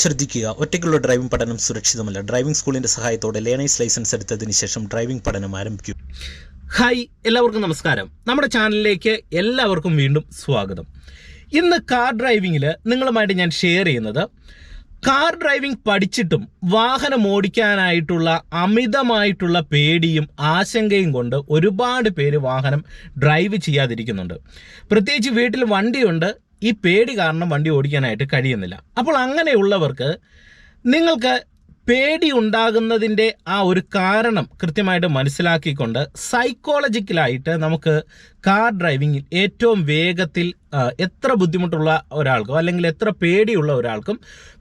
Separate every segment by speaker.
Speaker 1: ശ്രദ്ധിക്കുക, ഒറ്റയ്ക്കുള്ള ഡ്രൈവിംഗ് പഠനം സുരക്ഷിതമല്ല. ഡ്രൈവിംഗ് സ്കൂളിന്റെ സഹായത്തോടെ ലേണേഴ്സ് ലൈസൻസ് എടുത്തതിന് ശേഷം ഡ്രൈവിംഗ് പഠനം ആരംഭിക്കും.
Speaker 2: ഹായ്, എല്ലാവർക്കും നമസ്കാരം. നമ്മുടെ ചാനലിലേക്ക് എല്ലാവർക്കും വീണ്ടും സ്വാഗതം. ഇന്ന് കാർ ഡ്രൈവിങ്ങിൽ നിങ്ങളുമായിട്ട് ഞാൻ ഷെയർ ചെയ്യുന്നത് കാർ ഡ്രൈവിംഗ് പഠിച്ചിട്ടും വാഹനം ഓടിക്കാനായിട്ടുള്ള അമിതമായിട്ടുള്ള പേടിയും ആശങ്കയും കൊണ്ട് ഒരുപാട് പേര് വാഹനം ഡ്രൈവ് ചെയ്യാതിരിക്കുന്നുണ്ട്. പ്രത്യേകിച്ച് വീട്ടിൽ വണ്ടിയുണ്ട്, ഈ പേടി കാരണം വണ്ടി ഓടിക്കാനായിട്ട് കഴിയുന്നില്ല. അപ്പോൾ അങ്ങനെയുള്ളവർക്ക് നിങ്ങൾക്ക് പേടി ഉണ്ടാകുന്നതിൻ്റെ ആ ഒരു കാരണം കൃത്യമായിട്ട് മനസ്സിലാക്കിക്കൊണ്ട് സൈക്കോളജിക്കലായിട്ട് നമുക്ക് കാർ ഡ്രൈവിങ്ങിൽ ഏറ്റവും വേഗത്തിൽ എത്ര ബുദ്ധിമുട്ടുള്ള ഒരാൾക്കും അല്ലെങ്കിൽ എത്ര പേടിയുള്ള ഒരാൾക്കും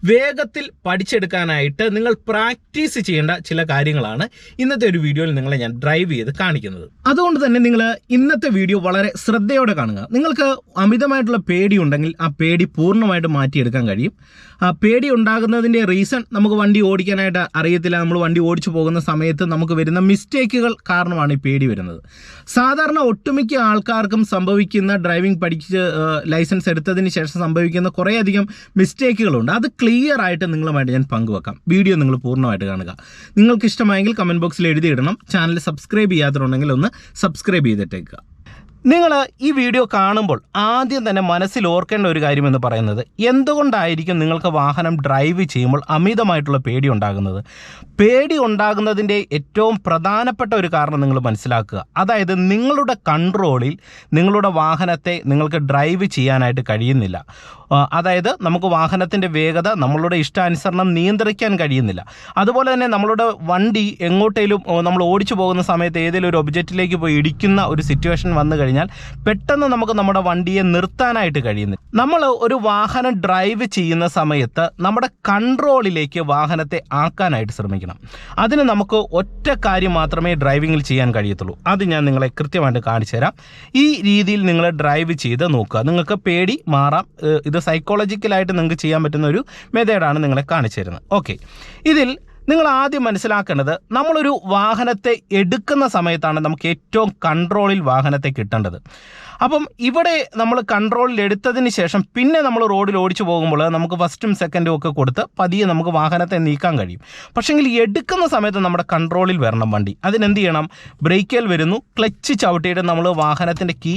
Speaker 2: വേഗത്തിൽ പഠിച്ചെടുക്കാനായിട്ട് നിങ്ങൾ പ്രാക്ടീസ് ചെയ്യേണ്ട ചില കാര്യങ്ങളാണ് ഇന്നത്തെ ഒരു വീഡിയോയിൽ നിങ്ങളെ ഞാൻ ഡ്രൈവ് ചെയ്ത് കാണിക്കുന്നത്. അതുകൊണ്ട് തന്നെ നിങ്ങൾ ഇന്നത്തെ വീഡിയോ വളരെ ശ്രദ്ധയോടെ കാണുക. നിങ്ങൾക്ക് അമിതമായിട്ടുള്ള പേടി ഉണ്ടെങ്കിൽ ആ പേടി പൂർണ്ണമായിട്ട് മാറ്റിയെടുക്കാൻ കഴിയും. ആ പേടി ഉണ്ടാകുന്നതിൻ്റെ റീസൺ നമുക്ക് വണ്ടി ഓടിക്കാനായിട്ട് അറിയത്തില്ല. നമ്മൾ വണ്ടി ഓടിച്ചു പോകുന്ന സമയത്ത് നമുക്ക് വരുന്ന മിസ്റ്റേക്കുകൾ കാരണമാണ് ഈ പേടി വരുന്നത്. സാധാരണ ഒട്ടുമിക്ക ആൾക്കാർക്കും സംഭവിക്കുന്ന ഡ്രൈവിംഗ് പഠിച്ച് ലൈസൻസ് എടുത്തതിന് ശേഷം സംഭവിക്കുന്ന കുറേയധികം മിസ്റ്റേക്കുകളുണ്ട്. അത് ക്ലിയർ ആയിട്ട് നിങ്ങളുമായിട്ട് ഞാൻ പങ്കുവെക്കാം. വീഡിയോ നിങ്ങൾ പൂർണ്ണമായിട്ട് കാണുക. നിങ്ങൾക്ക് ഇഷ്ടമായെങ്കിൽ കമൻറ്റ് ബോക്സിൽ എഴുതിയിടണം. ചാനൽ സബ്സ്ക്രൈബ് ചെയ്യാത്തതുണ്ടെങ്കിൽ ഒന്ന് സബ്സ്ക്രൈബ് ചെയ്തിട്ടേക്കുക. നിങ്ങൾ ഈ വീഡിയോ കാണുമ്പോൾ ആദ്യം തന്നെ മനസ്സിൽ ഓർക്കേണ്ട ഒരു കാര്യമെന്ന് പറയുന്നത്, എന്തുകൊണ്ടായിരിക്കും നിങ്ങൾക്ക് വാഹനം ഡ്രൈവ് ചെയ്യുമ്പോൾ അമിതമായിട്ടുള്ള പേടി ഉണ്ടാകുന്നത്? പേടി ഉണ്ടാകുന്നതിൻ്റെ ഏറ്റവും പ്രധാനപ്പെട്ട ഒരു കാരണം നിങ്ങൾ മനസ്സിലാക്കുക. അതായത് നിങ്ങളുടെ കൺട്രോളിൽ നിങ്ങളുടെ വാഹനത്തെ നിങ്ങൾക്ക് ഡ്രൈവ് ചെയ്യാനായിട്ട് കഴിയുന്നില്ല. അതായത് നമുക്ക് വാഹനത്തിൻ്റെ വേഗത നമ്മളുടെ ഇഷ്ടാനുസരണം നിയന്ത്രിക്കാൻ കഴിയുന്നില്ല. അതുപോലെ തന്നെ നമ്മളുടെ വണ്ടി എങ്ങോട്ടേലും നമ്മൾ ഓടിച്ചു പോകുന്ന സമയത്ത് ഏതെങ്കിലും ഒരു ഒബ്ജക്റ്റിലേക്ക് പോയി ഇടിക്കുന്ന ഒരു സിറ്റുവേഷൻ വന്നു കഴിഞ്ഞാൽ പെട്ടെന്ന് നമുക്ക് നമ്മുടെ വണ്ടിയെ നിർത്താനായിട്ട് കഴിയുന്നില്ല. നമ്മൾ ഒരു വാഹനം ഡ്രൈവ് ചെയ്യുന്ന സമയത്ത് നമ്മുടെ കൺട്രോളിലേക്ക് വാഹനത്തെ ആക്കാനായിട്ട് ശ്രമിക്കണം. അതിന് നമുക്ക് ഒറ്റ കാര്യം മാത്രമേ ഡ്രൈവിങ്ങിൽ ചെയ്യാൻ കഴിയത്തുള്ളൂ. അത് ഞാൻ നിങ്ങളെ കൃത്യമായിട്ട് കാണിച്ചു തരാം. ഈ രീതിയിൽ നിങ്ങൾ ഡ്രൈവ് ചെയ്ത് നോക്കുക. നിങ്ങൾക്ക് പേടി മാറാം. ഇത് സൈക്കോളജിക്കലായിട്ട് നിങ്ങൾക്ക് ചെയ്യാൻ പറ്റുന്ന ഒരു മെത്തേഡാണ് നിങ്ങളെ കാണിച്ചു തരുന്നത്. ഓക്കെ, ഇതിൽ നിങ്ങൾ ആദ്യം മനസ്സിലാക്കേണ്ടത്, നമ്മളൊരു വാഹനത്തെ എടുക്കുന്ന സമയത്താണ് നമുക്ക് ഏറ്റവും കൺട്രോളിൽ വാഹനത്തെ കിട്ടേണ്ടത്. അപ്പം ഇവിടെ നമ്മൾ കൺട്രോളിൽ എടുത്തതിന് ശേഷം പിന്നെ നമ്മൾ റോഡിൽ ഓടിച്ചു പോകുമ്പോൾ നമുക്ക് ഫസ്റ്റും സെക്കൻഡും ഒക്കെ കൊടുത്ത് പതിയെ നമുക്ക് വാഹനത്തെ നീക്കാൻ കഴിയും. പക്ഷേങ്കിൽ എടുക്കുന്ന സമയത്ത് നമ്മുടെ കൺട്രോളിൽ വരണം വണ്ടി. അതിനെന്ത് ചെയ്യണം? ബ്രേക്കിൽ വരുന്നു, ക്ലച്ച് ചവിട്ടിയിട്ട് നമ്മൾ വാഹനത്തിൻ്റെ കീ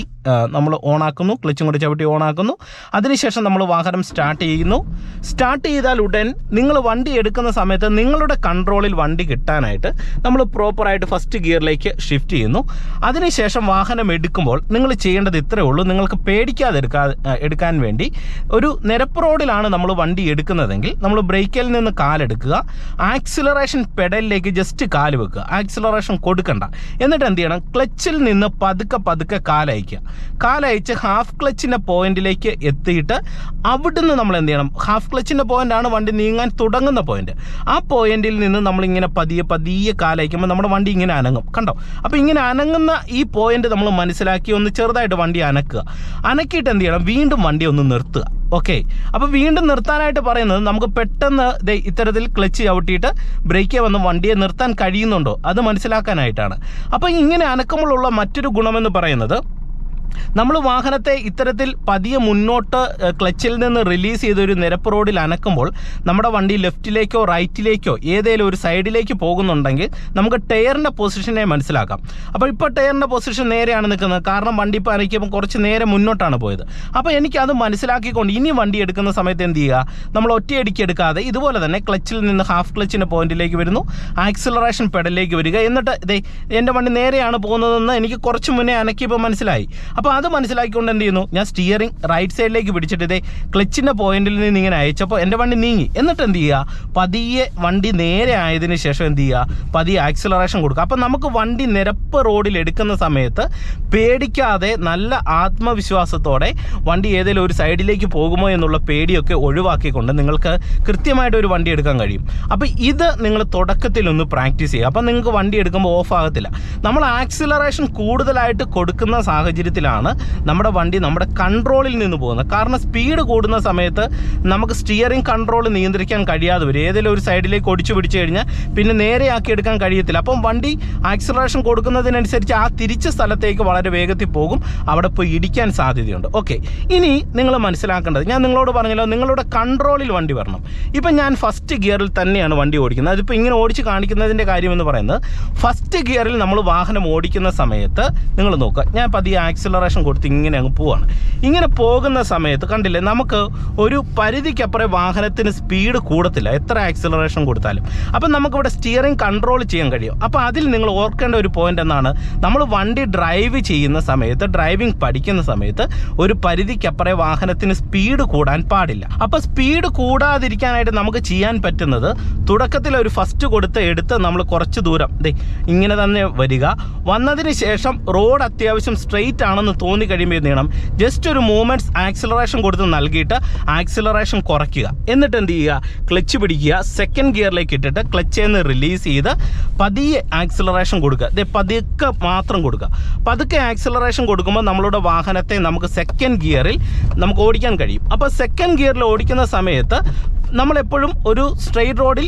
Speaker 2: നമ്മൾ ഓണാക്കുന്നു, ക്ലച്ചും കൂടി ചവിട്ടി ഓണാക്കുന്നു. അതിനുശേഷം നമ്മൾ വാഹനം സ്റ്റാർട്ട് ചെയ്യുന്നു. സ്റ്റാർട്ട് ചെയ്താൽ ഉടൻ നിങ്ങൾ വണ്ടി എടുക്കുന്ന സമയത്ത് നിങ്ങളുടെ കൺട്രോളിൽ വണ്ടി കിട്ടാനായിട്ട് നമ്മൾ പ്രോപ്പറായിട്ട് ഫസ്റ്റ് ഗിയറിലേക്ക് ഷിഫ്റ്റ് ചെയ്യുന്നു. അതിനുശേഷം വാഹനം എടുക്കുമ്പോൾ നിങ്ങൾ ചെയ്യേണ്ടത് ഇത്രയേ ഉള്ളൂ. നിങ്ങൾക്ക് പേടിക്കാതെ എടുക്കാൻ വേണ്ടി ഒരു നിരപ്പ് റോഡിലാണ് നമ്മൾ വണ്ടി എടുക്കുന്നതെങ്കിൽ നമ്മൾ ബ്രേക്കിൽ നിന്ന് കാലെടുക്കുക, ആക്സിലറേഷൻ പെഡലിലേക്ക് ജസ്റ്റ് കാല് വെക്കുക, ആക്സിലറേഷൻ കൊടുക്കണ്ട. എന്നിട്ട് എന്ത് ചെയ്യണം? ക്ലച്ചിൽ നിന്ന് പതുക്കെ കാലയച്ച് ഹാഫ് ക്ലച്ചിൻ്റെ പോയിന്റിലേക്ക് എത്തിയിട്ട് അവിടുന്ന് നമ്മൾ എന്ത് ചെയ്യണം? ഹാഫ് ക്ലച്ചിൻ്റെ പോയിന്റാണ് വണ്ടി നീങ്ങാൻ തുടങ്ങുന്ന പോയിന്റ്. ആ പോയിന്റിൽ നിന്ന് നമ്മളിങ്ങനെ പതിയെ കാലയക്കുമ്പോൾ നമ്മുടെ വണ്ടി ഇങ്ങനെ അനങ്ങും. കണ്ടോ? അപ്പോൾ ഇങ്ങനെ അനങ്ങുന്ന ഈ പോയിന്റ് നമ്മൾ മനസ്സിലാക്കി ഒന്ന് ചെറുതായിട്ട് വണ്ടി അനക്കിയിട്ട് എന്ത് ചെയ്യണം? വീണ്ടും വണ്ടി ഒന്ന് നിർത്തുക. ഓക്കെ, അപ്പോൾ വീണ്ടും നിർത്താനായിട്ട് പറയുന്നത് നമുക്ക് പെട്ടെന്ന് ഇത്തരത്തിൽ ക്ലച്ച് ചവിട്ടിയിട്ട് ബ്രേക്കിൽ വന്ന് വണ്ടിയെ നിർത്താൻ കഴിയുന്നുണ്ടോ അത് മനസ്സിലാക്കാനായിട്ടാണ്. അപ്പോൾ ഇങ്ങനെ അനക്കുമ്പോഴുള്ള മറ്റൊരു ഗുണമെന്ന് പറയുന്നത്, നമ്മൾ വാഹനത്തെ ഇത്തരത്തിൽ പതിയെ മുന്നോട്ട് ക്ലച്ചിൽ നിന്ന് റിലീസ് ചെയ്തൊരു നിരപ്പ് റോഡിൽ അനക്കുമ്പോൾ നമ്മുടെ വണ്ടി ലെഫ്റ്റിലേക്കോ റൈറ്റിലേക്കോ ഏതെങ്കിലും ഒരു സൈഡിലേക്ക് പോകുന്നുണ്ടെങ്കിൽ നമുക്ക് ടയറിൻ്റെ പൊസിഷനെ മനസ്സിലാക്കാം. അപ്പോൾ ഇപ്പോൾ ടയറിൻ്റെ പൊസിഷൻ നേരെയാണ് നിൽക്കുന്നത്, കാരണം വണ്ടി ഇപ്പോൾ അനക്കിയപ്പോൾ കുറച്ച് നേരെ മുന്നോട്ടാണ് പോയത്. അപ്പോൾ എനിക്കത് മനസ്സിലാക്കിക്കൊണ്ട് ഇനി വണ്ടി എടുക്കുന്ന സമയത്ത് എന്ത് ചെയ്യുക? നമ്മൾ ഒറ്റയടിക്ക് എടുക്കാതെ ഇതുപോലെ തന്നെ ക്ലച്ചിൽ നിന്ന് ഹാഫ് ക്ലച്ചിൻ്റെ പോയിന്റിലേക്ക് വരുന്നു, ആക്സിലറേഷൻ പെഡലിലേക്ക് വരിക. എന്നിട്ട് എൻ്റെ വണ്ടി നേരെയാണ് പോകുന്നതെന്ന് എനിക്ക് കുറച്ച് മുന്നേ അനക്കിയപ്പോൾ മനസ്സിലായി. അപ്പോൾ അത് മനസ്സിലാക്കിക്കൊണ്ട് എന്ത് ചെയ്യുന്നു? ഞാൻ സ്റ്റിയറിംഗ് റൈറ്റ് സൈഡിലേക്ക് പിടിച്ചിട്ട് ക്ലച്ചിൻ്റെ പോയിന്റിൽ നിന്ന് ഇങ്ങനെ അയച്ചപ്പോൾ എൻ്റെ വണ്ടി നീങ്ങി. എന്നിട്ട് എന്ത് ചെയ്യുക? പതിയെ വണ്ടി നേരെ ആയതിനു ശേഷം എന്ത് ചെയ്യുക? പതിയെ ആക്സിലറേഷൻ കൊടുക്കുക. അപ്പം നമുക്ക് വണ്ടി നിരപ്പ് റോഡിൽ എടുക്കുന്ന സമയത്ത് പേടിക്കാതെ നല്ല ആത്മവിശ്വാസത്തോടെ വണ്ടി ഏതെങ്കിലും ഒരു സൈഡിലേക്ക് പോകുമോ എന്നുള്ള പേടിയൊക്കെ ഒഴിവാക്കിക്കൊണ്ട് നിങ്ങൾക്ക് കൃത്യമായിട്ട് ഒരു വണ്ടി എടുക്കാൻ കഴിയും. അപ്പോൾ ഇത് നിങ്ങൾ തുടക്കത്തിലൊന്ന് പ്രാക്ടീസ് ചെയ്യുക. അപ്പം നിങ്ങൾക്ക് വണ്ടി എടുക്കുമ്പോൾ ഓഫ് ആകത്തില്ല. നമ്മൾ ആക്സിലറേഷൻ കൂടുതലായിട്ട് കൊടുക്കുന്ന സാഹചര്യത്തിൽ സാഹചര്യത്തിലാണ് നമ്മുടെ വണ്ടി നമ്മുടെ കൺട്രോളിൽ നിന്ന് പോകുന്നത്. കാരണം സ്പീഡ് കൂടുന്ന സമയത്ത് നമുക്ക് സ്റ്റിയറിംഗ് കൺട്രോൾ നിയന്ത്രിക്കാൻ കഴിയാതെ വരും. ഏതെങ്കിലും ഒരു സൈഡിലേക്ക് ഒടിച്ചു പിടിച്ചു കഴിഞ്ഞാൽ പിന്നെ നേരെയാക്കി എടുക്കാൻ കഴിയത്തില്ല. അപ്പം വണ്ടി ആക്സിലറേഷൻ കൊടുക്കുന്നതിനനുസരിച്ച് ആ തിരിച്ച സ്ഥലത്തേക്ക് വളരെ വേഗത്തിൽ പോകും, അവിടെ പോയി ഇടിക്കാൻ സാധ്യതയുണ്ട്. ഓക്കെ, ഇനി നിങ്ങൾ മനസ്സിലാക്കേണ്ടത്, ഞാൻ നിങ്ങളോട് പറഞ്ഞല്ലോ നിങ്ങളുടെ കൺട്രോളിൽ വണ്ടി വരണം. ഇപ്പം ഞാൻ ഫസ്റ്റ് ഗിയറിൽ തന്നെയാണ് വണ്ടി ഓടിക്കുന്നത്. അതിപ്പോൾ ഇങ്ങനെ ഓടിച്ച് കാണിക്കുന്നതിൻ്റെ കാര്യമെന്ന് പറയുന്നത്, ഫസ്റ്റ് ഗിയറിൽ നമ്മൾ വാഹനം ഓടിക്കുന്ന സമയത്ത് നിങ്ങൾ നോക്കുക, ഞാൻ പതിയെ ആക്സിലറേഷൻ കൊടുത്ത് ഇങ്ങനെ അങ്ങ് പോവാണ്. ഇങ്ങനെ പോകുന്ന സമയത്ത് കണ്ടില്ലേ, നമുക്ക് ഒരു പരിധിക്കപ്പുറം വാഹനത്തിന് സ്പീഡ് കൂടത്തില്ല എത്ര ആക്സിലറേഷൻ കൊടുത്താലും. അപ്പം നമുക്കിവിടെ സ്റ്റിയറിംഗ് കൺട്രോൾ ചെയ്യാൻ കഴിയും. അപ്പോൾ അതിൽ നിങ്ങൾ ഓർക്കേണ്ട ഒരു പോയിന്റ് എന്നാണ്, നമ്മൾ വണ്ടി ഡ്രൈവ് ചെയ്യുന്ന സമയത്ത്, ഡ്രൈവിംഗ് പഠിക്കുന്ന സമയത്ത് ഒരു പരിധിക്കപ്പുറം വാഹനത്തിന് സ്പീഡ് കൂടാൻ പാടില്ല. അപ്പോൾ സ്പീഡ് കൂടാതിരിക്കാനായിട്ട് നമുക്ക് ചെയ്യാൻ പറ്റുന്നത്, തുടക്കത്തിൽ ഒരു ഫസ്റ്റ് എടുത്ത് നമ്മൾ കുറച്ച് ദൂരം ഇങ്ങനെ തന്നെ വരിക. വന്നതിന് ശേഷം റോഡ് അത്യാവശ്യം സ്ട്രെയിറ്റ് ആണെന്ന് തോന്നി കഴിയുമ്പോൾ എന്ത് ചെയ്യണം, ജസ്റ്റ് ഒരു മൂവ്മെൻറ്റ്സ് ആക്സിലറേഷൻ കൊടുത്ത് നൽകിയിട്ട് ആക്സിലറേഷൻ കുറയ്ക്കുക. എന്നിട്ട് എന്ത് ചെയ്യുക, ക്ലച്ച് പിടിക്കുക, സെക്കൻഡ് ഗിയറിലേക്ക് ഇട്ടിട്ട് ക്ലച്ചിൽ നിന്ന് റിലീസ് ചെയ്ത് പതിയെ ആക്സിലറേഷൻ കൊടുക്കുക. പതുക്കെ മാത്രം കൊടുക്കുക. പതുക്കെ ആക്സിലറേഷൻ കൊടുക്കുമ്പോൾ നമ്മളുടെ വാഹനത്തെ നമുക്ക് സെക്കൻഡ് ഗിയറിൽ നമുക്ക് ഓടിക്കാൻ കഴിയും. അപ്പോൾ സെക്കൻഡ് ഗിയറിൽ ഓടിക്കുന്ന സമയത്ത് നമ്മളെപ്പോഴും ഒരു സ്ട്രെയിറ്റ് റോഡിൽ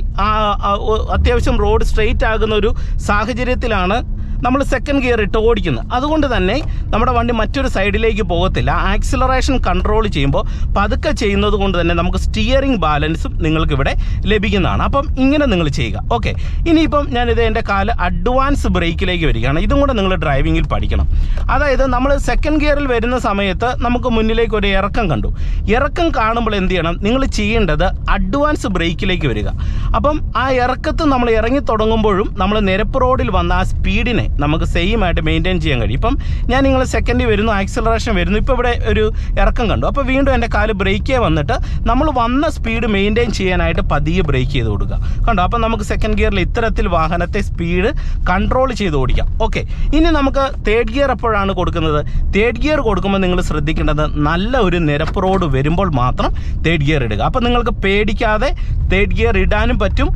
Speaker 2: അത്യാവശ്യം റോഡ് സ്ട്രെയിറ്റ് ആകുന്ന ഒരു സാഹചര്യത്തിലാണ് നമ്മൾ സെക്കൻഡ് ഗിയർ ഇട്ട് ഓടിക്കുന്നത്. അതുകൊണ്ട് തന്നെ നമ്മുടെ വണ്ടി മറ്റൊരു സൈഡിലേക്ക് പോകത്തില്ല. ആക്സിലറേഷൻ കൺട്രോൾ ചെയ്യുമ്പോൾ പതുക്കെ ചെയ്യുന്നത് കൊണ്ട് തന്നെ നമുക്ക് സ്റ്റിയറിംഗ് ബാലൻസും നിങ്ങൾക്കിവിടെ ലഭിക്കുന്നതാണ്. അപ്പം ഇങ്ങനെ നിങ്ങൾ ചെയ്യുക. ഓക്കെ, ഇനിയിപ്പം ഞാനിത് എൻ്റെ കാല് അഡ്വാൻസ് ബ്രേക്കിലേക്ക് വരികയാണ്. ഇതും കൂടെ നിങ്ങൾ ഡ്രൈവിങ്ങിൽ പഠിക്കണം. അതായത് നമ്മൾ സെക്കൻഡ് ഗിയറിൽ വരുന്ന സമയത്ത് നമുക്ക് മുന്നിലേക്ക് ഒരു ഇറക്കം കണ്ടു. ഇറക്കം കാണുമ്പോൾ എന്ത് ചെയ്യണം, നിങ്ങൾ ചെയ്യേണ്ടത് അഡ്വാൻസ് ബ്രേക്കിലേക്ക് വരിക. അപ്പം ആ ഇറക്കത്ത് നമ്മൾ ഇറങ്ങി തുടങ്ങുമ്പോഴും നമ്മൾ നിരപ്പ് റോഡിൽ വന്ന ആ സ്പീഡിനെ നമുക്ക് സെയിം ആയിട്ട് മെയിൻറ്റെയിൻ ചെയ്യാൻ കഴിയും. ഇപ്പം ഞാൻ നിങ്ങൾ സെക്കൻഡിൽ വരുന്നു, ആക്സിലറേഷൻ വരുന്നു, ഇപ്പോൾ ഇവിടെ ഒരു ഇറക്കം കണ്ടു. അപ്പോൾ വീണ്ടും എൻ്റെ കാല് ബ്രേക്കേ വന്നിട്ട് നമ്മൾ വന്ന സ്പീഡ് മെയിൻറ്റെയിൻ ചെയ്യാനായിട്ട് പതിയെ ബ്രേക്ക് ചെയ്ത് കൊടുക്കുക. കണ്ടോ, അപ്പം നമുക്ക് സെക്കൻഡ് ഗിയറിൽ ഇത്തരത്തിൽ വാഹനത്തെ സ്പീഡ് കൺട്രോൾ ചെയ്ത് ഓടിക്കാം. ഓക്കെ, ഇനി നമുക്ക് തേർഡ് ഗിയർ എപ്പോഴാണ് കൊടുക്കുന്നത്? തേർഡ് ഗിയർ കൊടുക്കുമ്പോൾ നിങ്ങൾ ശ്രദ്ധിക്കേണ്ടത്, നല്ല ഒരു നിരപ്പ് റോഡ് വരുമ്പോൾ മാത്രം തേർഡ് ഗിയർ ഇടുക. അപ്പം നിങ്ങൾക്ക് പേടിക്കാതെ തേർഡ് ഗിയർ ഇടാനും പറ്റും,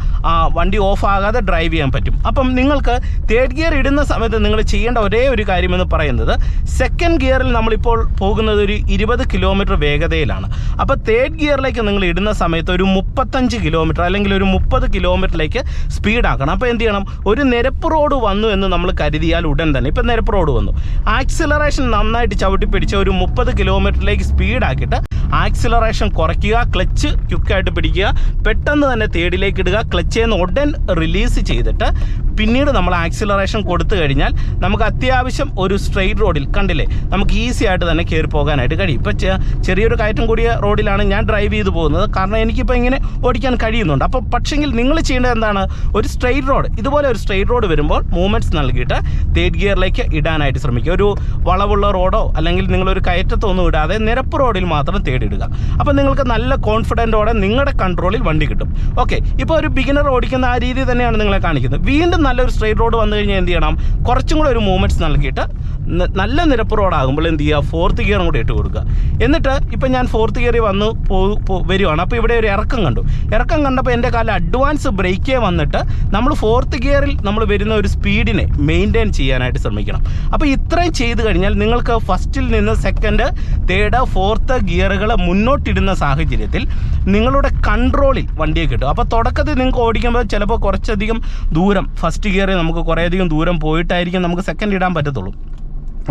Speaker 2: വണ്ടി ഓഫ് ആകാതെ ഡ്രൈവ് ചെയ്യാൻ പറ്റും. അപ്പം നിങ്ങൾക്ക് തേർഡ് ഗിയർ ഇടുന്ന സമയത്ത് നിങ്ങൾ ചെയ്യേണ്ട ഒരേ ഒരു കാര്യമെന്ന് പറയുന്നത്, സെക്കൻഡ് ഗിയറിൽ നമ്മളിപ്പോൾ പോകുന്നത് ഒരു 20 കിലോമീറ്റർ വേഗതയിലാണ്. അപ്പോൾ തേർഡ് ഗിയറിലേക്ക് നിങ്ങൾ ഇടുന്ന സമയത്ത് ഒരു 35 കിലോമീറ്റർ അല്ലെങ്കിൽ ഒരു 30 കിലോമീറ്ററിലേക്ക് സ്പീഡാക്കണം. അപ്പോൾ എന്ത് ചെയ്യണം, ഒരു നിരപ്പ് റോഡ് വന്നു എന്ന് നമ്മൾ കരുതിയാൽ ഉടൻ തന്നെ, ഇപ്പം നിരപ്പ് റോഡ് വന്നു, ആക്സിലറേഷൻ നന്നായിട്ട് ചവിട്ടി പിടിച്ച് ഒരു 30 കിലോമീറ്ററിലേക്ക് സ്പീഡാക്കിയിട്ട് ആക്സിലറേഷൻ കുറയ്ക്കുക, ക്ലച്ച് ക്വിക്കായിട്ട് പിടിക്കുക, പെട്ടെന്ന് തന്നെ തേർഡിലേക്ക് ഇടുക, ക്ലച്ചിൽ നിന്ന് ഉടൻ റിലീസ് ചെയ്തിട്ട് പിന്നീട് നമ്മൾ ആക്സിലറേഷൻ കൊടുത്തു കഴിഞ്ഞാൽ നമുക്ക് അത്യാവശ്യം ഒരു സ്ട്രെയിറ്റ് റോഡിൽ കണ്ടില്ലേ, നമുക്ക് ഈസി ആയിട്ട് തന്നെ കയറി പോകാനായിട്ട് കഴിയും. ഇപ്പോൾ ചെറിയൊരു കയറ്റം കൂടിയ റോഡിലാണ് ഞാൻ ഡ്രൈവ് ചെയ്ത് പോകുന്നത്, കാരണം എനിക്കിപ്പോൾ ഇങ്ങനെ ഓടിക്കാൻ കഴിയുന്നുണ്ട്. അപ്പോൾ പക്ഷെങ്കിൽ നിങ്ങൾ ചെയ്യേണ്ടത് എന്താണ്, ഒരു സ്ട്രെയിറ്റ് റോഡ്, ഇതുപോലെ ഒരു സ്ട്രെയിറ്റ് റോഡ് വരുമ്പോൾ മൂവ്മെൻറ്റ്സ് നൽകിയിട്ട് തേർഡ് ഗിയറിലേക്ക് ഇടാനായിട്ട് ശ്രമിക്കുക. ഒരു വളവുള്ള റോഡോ അല്ലെങ്കിൽ നിങ്ങളൊരു കയറ്റത്തൊന്നും ഇടാതെ നിരപ്പ് റോഡിൽ മാത്രം ഇടുക. അപ്പോൾ നിങ്ങൾക്ക് നല്ല കോൺഫിഡൻറ്റോടെ നിങ്ങളുടെ കൺട്രോളിൽ വണ്ടി കിട്ടും. ഓക്കെ, ഇപ്പോൾ ഒരു ബിഗിനർ ഓടിക്കുന്ന ആ രീതി തന്നെയാണ് നിങ്ങളെ കാണിക്കുന്നത്. വീണ്ടും നല്ലൊരു സ്ട്രെയിറ്റ് റോഡ് വന്നു കഴിഞ്ഞാൽ എന്ത് ചെയ്യണം, കുറച്ചും കൂടെ ഒരു മൂവ്മെൻറ്റ്സ് നൽകിയിട്ട് നല്ല നിരപ്പ് റോഡാകുമ്പോൾ എന്ത് ചെയ്യുക, ഫോർത്ത് ഗിയറും കൂടി ഇട്ട് കൊടുക്കുക. എന്നിട്ട് ഇപ്പം ഞാൻ ഫോർത്ത് ഗിയറിൽ വന്നു വരുവാണ്. അപ്പോൾ ഇവിടെ ഒരു ഇറക്കം കണ്ടു. ഇറക്കം കണ്ടപ്പോൾ എൻ്റെ കാലം അഡ്വാൻസ് ബ്രേക്കേ വന്നിട്ട് നമ്മൾ ഫോർത്ത് ഗിയറിൽ നമ്മൾ വരുന്ന ഒരു സ്പീഡിനെ മെയിൻറ്റെയിൻ ചെയ്യാനായിട്ട് ശ്രമിക്കണം. അപ്പോൾ ഇത്രയും ചെയ്ത് കഴിഞ്ഞാൽ നിങ്ങൾക്ക് ഫസ്റ്റിൽ നിന്ന് സെക്കൻഡ്, തേർഡ്, ഫോർത്ത് ഗിയറുകൾ മുന്നോട്ടിടുന്ന സാഹചര്യത്തിൽ നിങ്ങളുടെ കൺട്രോളിൽ വണ്ടിയെ കിട്ടും. അപ്പോൾ തുടക്കത്തിൽ നിങ്ങൾക്ക് ഓടിക്കുമ്പോൾ ചിലപ്പോൾ കുറച്ചധികം ദൂരം ഫസ്റ്റ് ഗിയറിൽ നമുക്ക് കുറേയധികം ദൂരം പോയിട്ടായിരിക്കും നമുക്ക് സെക്കൻഡ് ഇടാൻ പറ്റത്തുള്ളൂ.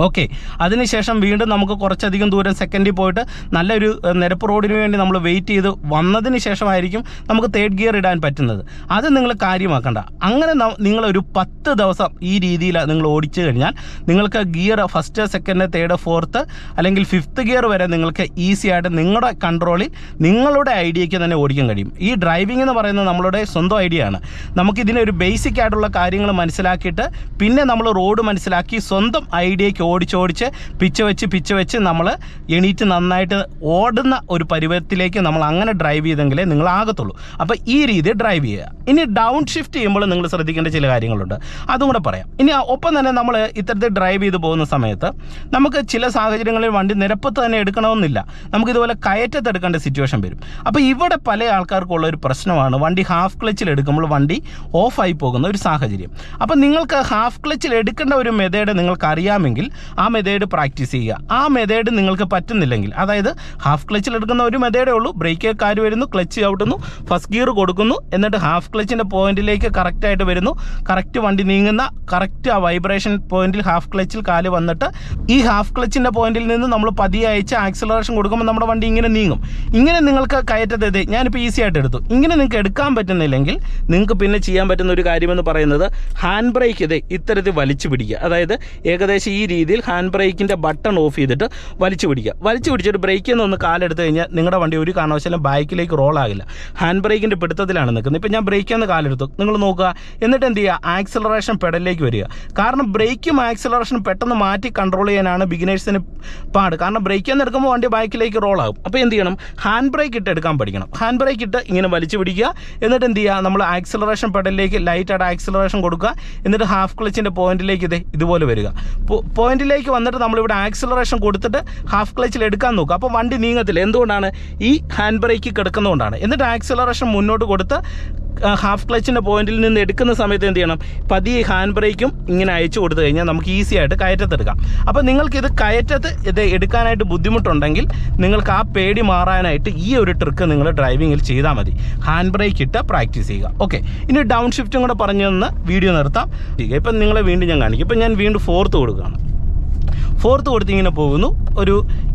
Speaker 2: ഓക്കെ, അതിനുശേഷം വീണ്ടും നമുക്ക് കുറച്ചധികം ദൂരം സെക്കൻഡിൽ പോയിട്ട് നല്ലൊരു നിരപ്പ് റോഡിന് വേണ്ടി നമ്മൾ വെയിറ്റ് ചെയ്ത് വന്നതിന് ശേഷമായിരിക്കും നമുക്ക് തേർഡ് ഗിയർ ഇടാൻ പറ്റുന്നത്. അത് നിങ്ങൾ കാര്യമാക്കണ്ട. അങ്ങനെ നിങ്ങളൊരു 10 ദിവസം ഈ രീതിയിൽ നിങ്ങൾ ഓടിച്ചു കഴിഞ്ഞാൽ നിങ്ങൾക്ക് gear first, second, third, fourth അല്ലെങ്കിൽ ഫിഫ്ത്ത് ഗിയർ വരെ നിങ്ങൾക്ക് ഈസി ആയിട്ട് നിങ്ങളുടെ കൺട്രോളിൽ നിങ്ങളുടെ ഐഡിയയ്ക്ക് തന്നെ ഓടിക്കാൻ കഴിയും. ഈ ഡ്രൈവിംഗ് എന്ന് പറയുന്നത് നമ്മളുടെ സ്വന്തം ഐഡിയ ആണ്. നമുക്കിതിനൊരു ബേസിക് ആയിട്ടുള്ള കാര്യങ്ങൾ മനസ്സിലാക്കിയിട്ട് പിന്നെ നമ്മൾ റോഡ് മനസ്സിലാക്കി സ്വന്തം ഐഡിയയ്ക്ക് ഓടിച്ച് പിച്ച് വെച്ച് നമ്മൾ എണീറ്റ് നന്നായിട്ട് ഓടുന്ന ഒരു പരുവത്തിലേക്ക് നമ്മൾ അങ്ങനെ ഡ്രൈവ് ചെയ്തെങ്കിലേ നിങ്ങളാകത്തുള്ളൂ. അപ്പോൾ ഈ രീതി ഡ്രൈവ് ചെയ്യുക. ഇനി ഡൗൺ ഷിഫ്റ്റ് ചെയ്യുമ്പോൾ നിങ്ങൾ ശ്രദ്ധിക്കേണ്ട ചില കാര്യങ്ങളുണ്ട്, അതും കൂടെ പറയാം. ഇനി ഒപ്പം തന്നെ നമ്മൾ ഇത്തരത്തിൽ ഡ്രൈവ് ചെയ്ത് പോകുന്ന സമയത്ത് നമുക്ക് ചില സാഹചര്യങ്ങളിൽ വണ്ടി നിരപ്പത്ത് തന്നെ എടുക്കണമെന്നില്ല, നമുക്കിതുപോലെ കയറ്റത്ത് എടുക്കേണ്ട സിറ്റുവേഷൻ വരും. അപ്പോൾ ഇവിടെ പല ആൾക്കാർക്കുള്ള ഒരു പ്രശ്നമാണ് വണ്ടി ഹാഫ് ക്ലച്ചിൽ എടുക്കുമ്പോൾ വണ്ടി ഓഫായി പോകുന്ന ഒരു സാഹചര്യം. അപ്പോൾ നിങ്ങൾക്ക് ഹാഫ് ക്ലച്ചിൽ എടുക്കേണ്ട ഒരു മെത്തേഡ് നിങ്ങൾക്ക് അറിയാമെങ്കിൽ ആ മെത്തേഡ് പ്രാക്ടീസ് ചെയ്യുക. ആ മെത്തേഡ് നിങ്ങൾക്ക് പറ്റുന്നില്ലെങ്കിൽ, അതായത് ഹാഫ് ക്ലച്ചിൽ എടുക്കുന്ന ഒരു മെത്തേഡേ ഉള്ളൂ. ബ്രേക്ക് കാല് വരുന്നു, ക്ലച്ച് ചവിട്ടുന്നു, ഫസ്റ്റ് ഗിയർ കൊടുക്കുന്നു, എന്നിട്ട് ഹാഫ് ക്ലച്ചിൻ്റെ പോയിന്റിലേക്ക് കറക്റ്റായിട്ട് വരുന്നു. കറക്റ്റ് വണ്ടി നീങ്ങുന്ന കറക്റ്റ് ആ വൈബ്രേഷൻ പോയിന്റിൽ ഹാഫ് ക്ലച്ചിൽ കാല് വന്നിട്ട് ഈ ഹാഫ് ക്ലച്ചിൻ്റെ പോയിന്റിൽ നിന്ന് നമ്മൾ പതിയെ അയച്ച് ആക്സിലറേഷൻ കൊടുക്കുമ്പോൾ നമ്മുടെ വണ്ടി ഇങ്ങനെ നീങ്ങും. ഇങ്ങനെ നിങ്ങൾക്ക് കയറ്റത്തെ ഞാനിപ്പോൾ ഈസി ആയിട്ട് എടുത്തു. ഇങ്ങനെ നിങ്ങൾക്ക് എടുക്കാൻ പറ്റുന്നില്ലെങ്കിൽ നിങ്ങൾക്ക് പിന്നെ ചെയ്യാൻ പറ്റുന്ന ഒരു കാര്യമെന്ന് പറയുന്നത് ഹാൻഡ് ബ്രേക്ക് ഇത്തരത്തിൽ വലിച്ചു പിടിക്കുക. അതായത് ഏകദേശം ഈ രീതിയിൽ ഹാൻഡ് ബ്രേക്കിൻ്റെ ബട്ടൺ ഓഫ് ചെയ്തിട്ട് വലിച്ചു പിടിക്കുക. വലിച്ചു പിടിച്ചിട്ട് ബ്രേക്കിൽ നിന്ന് ഒന്ന് കാലെടുത്ത് കഴിഞ്ഞാൽ നിങ്ങളുടെ വണ്ടി ഒരു കാരണവശാലും ബാക്കിലേക്ക് റോളാകില്ല. ഹാൻഡ് ബ്രേക്കിൻ്റെ പിടുത്തത്തിലാണ് നിൽക്കുന്നത്. ഇപ്പോൾ ഞാൻ ബ്രേക്കിൽ നിന്ന് കാലെടുത്തു, നിങ്ങൾ നോക്കുക. എന്നിട്ട് എന്ത് ചെയ്യുക, ആക്സിലറേഷൻ പെഡലിലേക്ക് വരിക. കാരണം ബ്രേക്കും ആക്സിലറേഷനും പെട്ടെന്ന് മാറ്റി കൺട്രോൾ ചെയ്യാനാണ് ബിഗിനേഴ്സിന് പാട്. കാരണം ബ്രേക്കിൽ നിന്ന് എടുക്കുമ്പോൾ വണ്ടി ബാക്കിലേക്ക് റോളാകും. അപ്പോൾ എന്ത് ചെയ്യണം, ഹാൻഡ് ബ്രേക്ക് ഇട്ട് എടുക്കാൻ പഠിക്കണം. ഹാൻഡ് ബ്രേക്ക് ഇട്ട് ഇങ്ങനെ വലിച്ചു പിടിക്കുക. എന്നിട്ട് എന്ത് ചെയ്യുക, നമ്മൾ ആക്സിലറേഷൻ പെഡലിലേക്ക് ലൈറ്റായിട്ട് ആക്സിലറേഷൻ കൊടുക്കുക. എന്നിട്ട് ഹാഫ് ക്ലച്ചിൻ്റെ പോയിന്റിലേക്ക് ഇതുപോലെ വരിക. പോയിന്റിലേക്ക് വന്നിട്ട് നമ്മളിവിടെ ആക്സിലറേഷൻ കൊടുത്തിട്ട് ഹാഫ് ക്ലച്ചിൽ എടുക്കാൻ നോക്കുക. അപ്പോൾ വണ്ടി നീങ്ങത്തില്ല. എന്തുകൊണ്ടാണ്? ഈ ഹാൻഡ് ബ്രേക്ക് കിടക്കുന്നതുകൊണ്ടാണ്. എന്നിട്ട് ആക്സിലറേഷൻ മുന്നോട്ട് കൊടുത്ത് ഹാഫ് ക്ലച്ചിൻ്റെ പോയിന്റിൽ നിന്ന് എടുക്കുന്ന സമയത്ത് എന്ത് ചെയ്യണം, പതിയെ ഹാൻഡ് ബ്രേക്കും ഇങ്ങനെ അയച്ചു കൊടുത്തു കഴിഞ്ഞാൽ നമുക്ക് ഈസി ആയിട്ട് കയറ്റത്തെടുക്കാം. അപ്പോൾ നിങ്ങൾക്കിത് കയറ്റത്ത് എടുക്കാനായിട്ട് ബുദ്ധിമുട്ടുണ്ടെങ്കിൽ നിങ്ങൾക്ക് ആ പേടി മാറാനായിട്ട് ഈ ഒരു ട്രിക്ക് നിങ്ങൾ ഡ്രൈവിങ്ങിൽ ചെയ്താൽ മതി. ഹാൻഡ് ബ്രേക്ക് ഇട്ട് പ്രാക്ടീസ് ചെയ്യുക. ഓക്കെ, ഇനി ഡൗൺ ഷിഫ്റ്റും കൂടെ പറഞ്ഞു തന്ന് വീഡിയോ നിർത്താം. ഇപ്പം നിങ്ങളെ വീണ്ടും ഞാൻ കാണിക്കും. ഇപ്പം ഞാൻ വീണ്ടും ഫോർത്ത് കൊടുക്കുകയാണ്. ഫോർത്ത് കൊടുത്ത് ഇങ്ങനെ പോകുന്നു.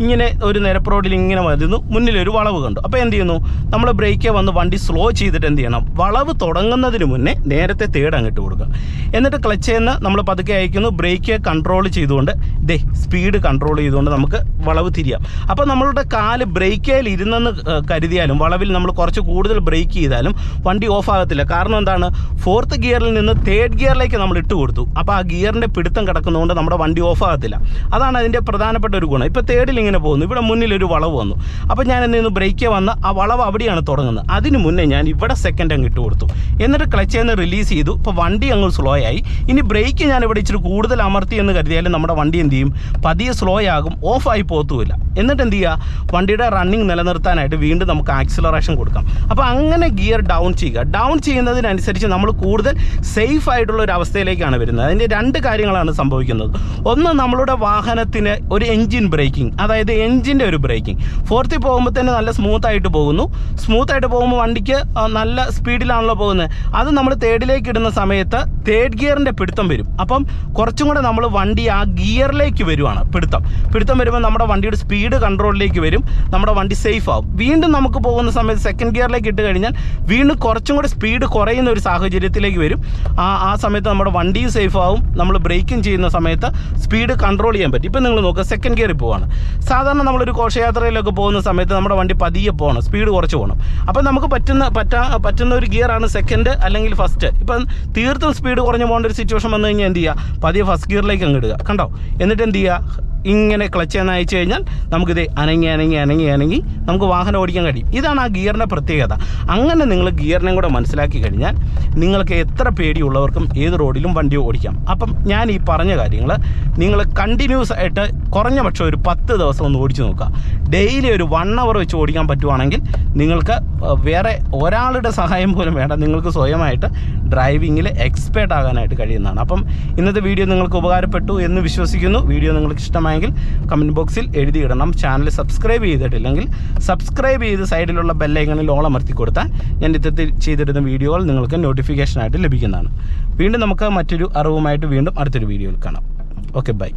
Speaker 2: ഇങ്ങനെ ഒരു നിരപ്പ് റോഡിൽ ഇങ്ങനെ വരുന്നു. മുന്നിലൊരു വളവ് കണ്ടു. അപ്പോൾ എന്ത് ചെയ്യുന്നു, നമ്മൾ ബ്രേക്കേ വന്ന് വണ്ടി സ്ലോ ചെയ്തിട്ട് എന്ത് ചെയ്യണം, വളവ് തുടങ്ങുന്നതിന് മുന്നേ നേരത്തെ തേർഡ് അങ്ങിട്ട് കൊടുക്കുക. എന്നിട്ട് ക്ലച്ചിൽ നിന്ന് നമ്മൾ പതുക്കെ അയക്കുന്നു. ബ്രേക്ക് കൺട്രോൾ ചെയ്തുകൊണ്ട് സ്പീഡ് കൺട്രോൾ ചെയ്തുകൊണ്ട് നമുക്ക് വളവ് തിരിയാം. അപ്പോൾ നമ്മളുടെ കാല് ബ്രേക്കേൽ ഇരുന്നെന്ന് കരുതിയാലും വളവിൽ നമ്മൾ കുറച്ച് കൂടുതൽ ബ്രേക്ക് ചെയ്താലും വണ്ടി ഓഫ് ആകത്തില്ല. കാരണം എന്താണ്, ഫോർത്ത് ഗിയറിൽ നിന്ന് തേർഡ് ഗിയറിലേക്ക് നമ്മൾ ഇട്ട് കൊടുത്തു. അപ്പോൾ ആ ഗിയറിൻ്റെ പിടുത്തം കിടക്കുന്നതുകൊണ്ട് നമ്മുടെ വണ്ടി ഓഫ് ആകത്തില്ല. അതാണ് അതിൻ്റെ പ്രധാനപ്പെട്ട ഒരു ഗുണം. ഇപ്പോൾ തേർഡിൽ ഇങ്ങനെ പോകുന്നു. ഇവിടെ മുന്നിലൊരു വളവ് വന്നു. അപ്പോൾ ഞാൻ എന്ത് ചെയ്യുന്നു, ബ്രേക്കേ വന്ന് ആ വളവ് അവിടെയാണ് തുടങ്ങുന്നത്. അതിന് മുന്നേ ഞാൻ ഇവിടെ സെക്കൻഡ് അങ്ങ് ഇട്ട് കൊടുത്തു. എന്നിട്ട് ക്ലച്ചിൽ നിന്ന് റിലീസ് ചെയ്തു. ഇപ്പോൾ വണ്ടി അങ്ങ് സ്ലോ ആയി. ഇനി ബ്രേക്ക് ഞാൻ ഇവിടെ ഇച്ചിരി കൂടുതൽ അമർത്തി എന്ന് കരുതിയാലും നമ്മുടെ വണ്ടി എന്ത് ചെയ്യും, പതിയെ സ്ലോ ആകും, ഓഫായി പോത്തുമില്ല. എന്നിട്ട് എന്ത് ചെയ്യുക, വണ്ടിയുടെ റണ്ണിങ് നിലനിർത്താനായിട്ട് വീണ്ടും നമുക്ക് ആക്സിലറേഷൻ കൊടുക്കാം. അപ്പോൾ അങ്ങനെ ഗിയർ ഡൗൺ ചെയ്യുക. ഡൗൺ ചെയ്യുന്നതിനനുസരിച്ച് നമ്മൾ കൂടുതൽ സേഫ് ആയിട്ടുള്ള ഒരു അവസ്ഥയിലേക്കാണ് വരുന്നത്. അതിൻ്റെ രണ്ട് കാര്യങ്ങളാണ് സംഭവിക്കുന്നത്. ഒന്ന്, നമ്മളുടെ വാഹനത്തിന് ഒരു എൻജിൻ ബ്രേക്കിംഗ്, അതായത് എൻജിൻ്റെ ഒരു ബ്രേക്കിംഗ്. ഫോർത്തിൽ പോകുമ്പോൾ തന്നെ നല്ല സ്മൂത്തായിട്ട് പോകുന്നു. സ്മൂത്തായിട്ട് പോകുമ്പോൾ വണ്ടിക്ക് നല്ല സ്പീഡിലാണല്ലോ പോകുന്നത്. അത് നമ്മൾ തേർഡിലേക്ക് ഇടുന്ന സമയത്ത് തേർഡ് ഗിയറിൻ്റെ പിടുത്തം വരും. അപ്പം കുറച്ചും കൂടെ നമ്മൾ വണ്ടി ആ ഗിയറിലേക്ക് വരുവാണ്. പിടുത്തം വരുമ്പോൾ നമ്മുടെ വണ്ടിയുടെ സ്പീഡ് കൺട്രോളിലേക്ക് വരും. നമ്മുടെ വണ്ടി സേഫ് ആവും. വീണ്ടും നമുക്ക് പോകുന്ന സമയത്ത് സെക്കൻഡ് ഗിയറിലേക്ക് ഇട്ട് കഴിഞ്ഞാൽ വീണ്ടും കുറച്ചും കൂടെ സ്പീഡ് കുറയുന്ന ഒരു സാഹചര്യത്തിലേക്ക് വരും. ആ സമയത്ത് നമ്മുടെ വണ്ടിയും സേഫ് ആവും. നമ്മൾ ബ്രേക്കിംഗ് ചെയ്യുന്ന സമയത്ത് സ്പീഡ് കൺട്രോൾ ചെയ്യാൻ പറ്റും. ഇപ്പം നിങ്ങൾ നോക്കുക, സെക്കൻഡ് ഗിയറിൽ പോവാണ്. സാധാരണ നമ്മളൊരു ഘോഷയാത്രയിലൊക്കെ പോകുന്ന സമയത്ത് നമ്മുടെ വണ്ടി പതിയെ പോകണം, സ്പീഡ് കുറച്ച് പോകണം. അപ്പം നമുക്ക് പറ്റുന്ന ഒരു ഗിയറാണ് സെക്കൻഡ് അല്ലെങ്കിൽ ഫസ്റ്റ്. ഇപ്പം തീർത്തും സ്പീഡ് കുറഞ്ഞ് പോകേണ്ട ഒരു സിറ്റുവേഷൻ വന്നു കഴിഞ്ഞാൽ എന്ത് ചെയ്യുക, പതിയെ ഫസ്റ്റ് ഗിയറിലേക്ക് അങ്ങ് ഇടുക. കണ്ടോ? എന്നിട്ട് എന്ത് ചെയ്യുക, ഇങ്ങനെ ക്ലച്ച് എന്ന് അയച്ചു കഴിഞ്ഞാൽ നമുക്കിത് അനങ്ങി നമുക്ക് വാഹനം ഓടിക്കാൻ കഴിയും. ഇതാണ് ആ ഗിയറിൻ്റെ പ്രത്യേകത. അങ്ങനെ നിങ്ങൾ ഗിയറിനെ കൂടെ മനസ്സിലാക്കി കഴിഞ്ഞാൽ നിങ്ങൾക്ക് എത്ര പേടിയുള്ളവർക്കും ഏത് റോഡിലും വണ്ടി ഓടിക്കാം. അപ്പം ഞാൻ ഈ പറഞ്ഞ കാര്യങ്ങൾ നിങ്ങൾ കണ്ടിന്യൂസ് ആയിട്ട് കുറഞ്ഞ പക്ഷം ഒരു 10 ദിവസം ഒന്ന് ഓടിച്ചു നോക്കുക. ഡെയിലി ഒരു 1 hour വെച്ച് ഓടിക്കാൻ പറ്റുവാണെങ്കിൽ നിങ്ങൾക്ക് വേറെ ഒരാളുടെ സഹായം പോലും വേണ്ട, നിങ്ങൾക്ക് സ്വയമായിട്ട് ഡ്രൈവിങ്ങിൽ എക്സ്പേർട്ട് ആകാനായിട്ട് കഴിയുന്നതാണ്. അപ്പം ഇന്നത്തെ വീഡിയോ നിങ്ങൾക്ക് ഉപകാരപ്പെട്ടു എന്ന് വിശ്വസിക്കുന്നു. വീഡിയോ നിങ്ങൾക്ക് ഇഷ്ടമായെങ്കിൽ കമൻറ്റ് ബോക്സിൽ എഴുതിയിടണം. ചാനൽ സബ്സ്ക്രൈബ് ചെയ്തിട്ടില്ലെങ്കിൽ സബ്സ്ക്രൈബ് ചെയ്ത് സൈഡിലുള്ള ബെല്ലൈക്കണിൽ ഓൾ അമർത്തി കൊടുത്താൽ ഞാൻ ഇത്തരത്തിൽ ചെയ്തിടുന്ന വീഡിയോകൾ നിങ്ങൾക്ക് നോട്ടിഫിക്കേഷനായിട്ട് ലഭിക്കുന്നതാണ്. വീണ്ടും നമുക്ക് മറ്റൊരു അറിവുമായിട്ട് വീണ്ടും അടുത്തൊരു വീഡിയോയിൽ കാണാം. Okay, by.